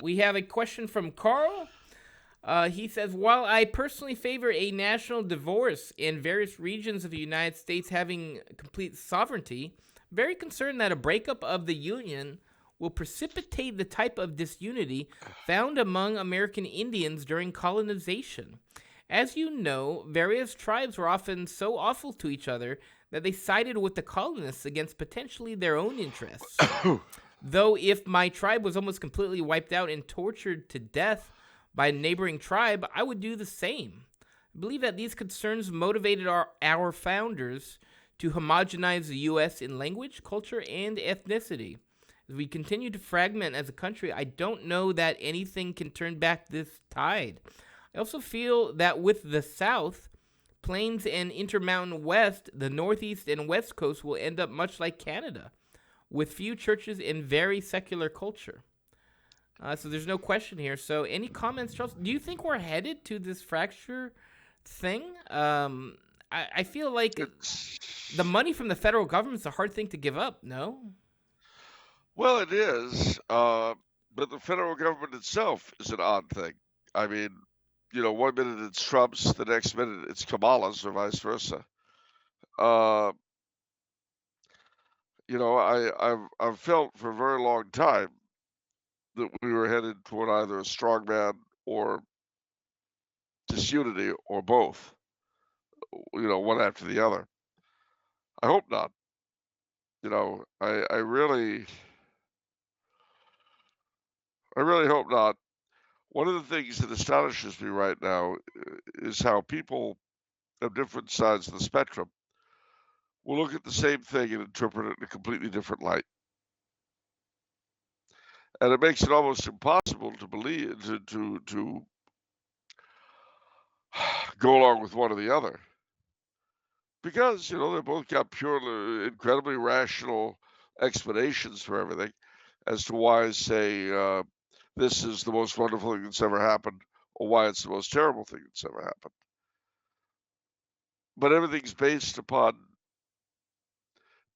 We have a question from Carl. He says, while I personally favor a national divorce in various regions of the United States having complete sovereignty, I'm very concerned that a breakup of the Union will precipitate the type of disunity found among American Indians during colonization. As you know, various tribes were often so awful to each other that they sided with the colonists against potentially their own interests. Though, if my tribe was almost completely wiped out and tortured to death by a neighboring tribe, I would do the same. I believe that these concerns motivated our founders to homogenize the U.S. in language, culture, and ethnicity. As we continue to fragment as a country, I don't know that anything can turn back this tide. I also feel that with the South, Plains and Intermountain West, the Northeast and West Coast will end up much like Canada, with few churches and very secular culture. So there's no question here. So any comments, Charles? Do you think we're headed to this fracture thing? I feel like It's, the money from the federal government's a hard thing to give up, no? well, it is, but the federal government itself is an odd thing. I mean, one minute it's Trump's, the next minute it's Kamala's, or vice versa. Uh, I've felt for a very long time that we were headed toward either a strongman or disunity or both, one after the other. I hope not. I really hope not. One of the things that astonishes me right now is how people of different sides of the spectrum will look at the same thing and interpret it in a completely different light. And it makes it almost impossible to believe to go along with one or the other. Because, they both got pure, incredibly rational explanations for everything as to why, say, this is the most wonderful thing that's ever happened, or why it's the most terrible thing that's ever happened. But everything's based upon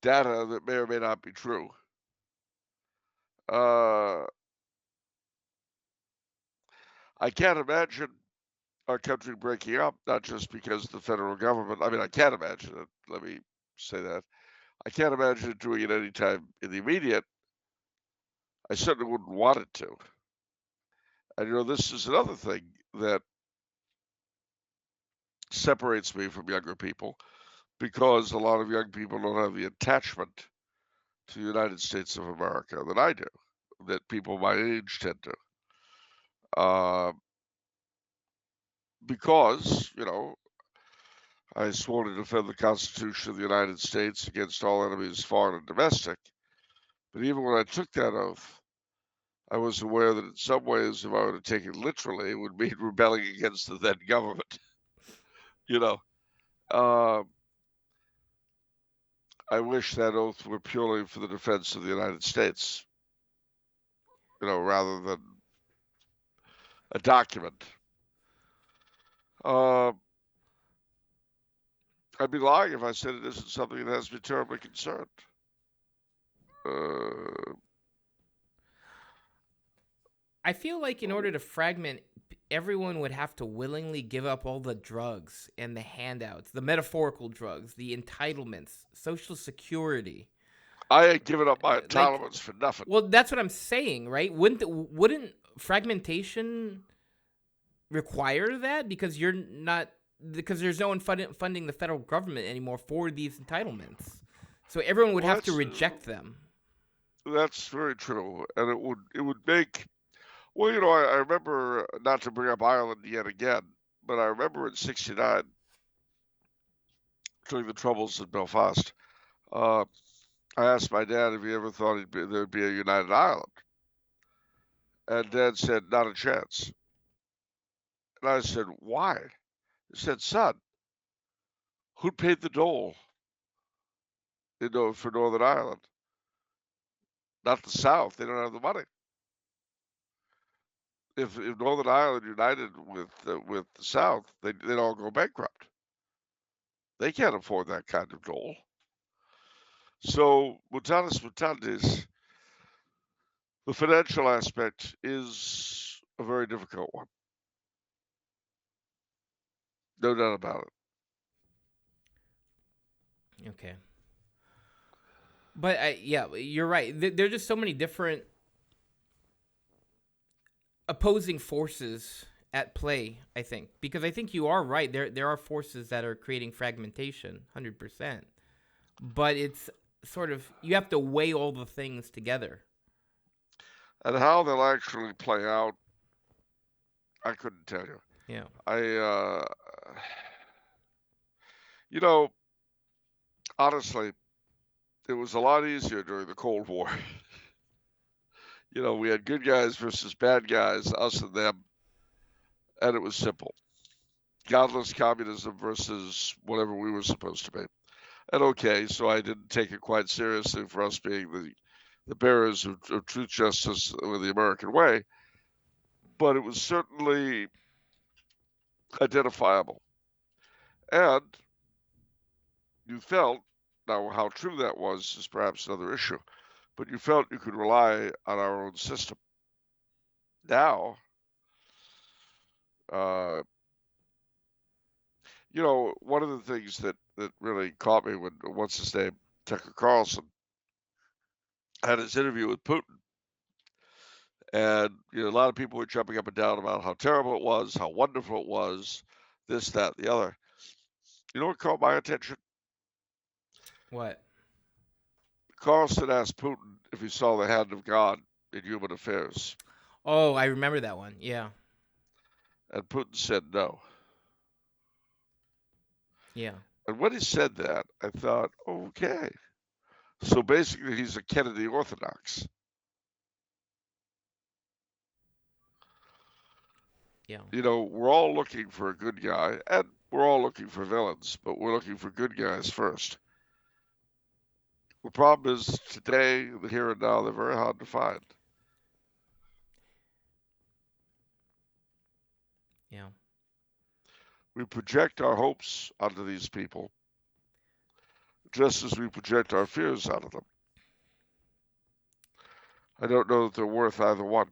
data that may or may not be true. Uh, I can't imagine our country breaking up, not just because of the federal government. I mean, I can't imagine it. Let me say that. I can't imagine it doing it any time in the immediate. I certainly wouldn't want it to. And this is another thing that separates me from younger people because a lot of young people don't have the attachment to the United States of America that I do, that people my age tend to. Uh, because, I swore to defend the Constitution of the United States against all enemies, foreign and domestic. But even when I took that oath, I was aware that in some ways, if I were to take it literally, it would mean rebelling against the then government. you know, uh, I wish that oath were purely for the defense of the United States, rather than a document. Uh, I'd be lying if I said it isn't something that has me terribly concerned. Uh, I feel like in order to fragment, everyone would have to willingly give up all the drugs and the handouts, the metaphorical drugs, the entitlements, social security. I ain't giving up my Like, entitlements for nothing. well, that's what I'm saying, right? Wouldn't fragmentation require that because you're not because there's no one funding the federal government anymore for these entitlements, so everyone would Well, have to reject them. that's very true, and it would make. Well, I remember, not to bring up Ireland yet again, but I remember in '69 during the troubles in Belfast. Uh, I asked my dad if he ever thought there'd be a united Ireland, and Dad said not a chance. And I said, why? He said, son, who paid the dole for Northern Ireland? Not the South. They don't have the money. If Northern Ireland united with the South, they'd all go bankrupt. They can't afford that kind of dole. So mutatis mutandis, The financial aspect is a very difficult one. No doubt about it. Okay. But yeah, you're right. There are just so many different opposing forces at play, I think. Because I think you are right. There are forces that are creating fragmentation, 100%. But it's sort of, you have to weigh all the things together. And how they'll actually play out, I couldn't tell you. Yeah. You know, honestly, it was a lot easier during the Cold War. We had good guys versus bad guys, us and them, and it was simple. Godless communism versus whatever we were supposed to be. And okay, so I didn't take it quite seriously for us being the bearers of truth, justice, or the American way, but it was certainly identifiable. And you felt, now how true that was is perhaps another issue, but you felt you could rely on our own system. Now, uh, one of the things that really caught me when, what's his name, Tucker Carlson, had his interview with Putin. And a lot of people were jumping up and down about how terrible it was, how wonderful it was, this, that, the other. You know what caught my attention? What? Carlson asked Putin if he saw the hand of God in human affairs. Oh, I remember that one. Yeah. And Putin said no. Yeah. And when he said that, I thought, okay. So basically, he's a Kennedy Orthodox. Yeah. We're all looking for a good guy, and we're all looking for villains, but we're looking for good guys first. The problem is today, the here and now, they're very hard to find. Yeah. We project our hopes onto these people, just as we project our fears onto them. I don't know that they're worth either one.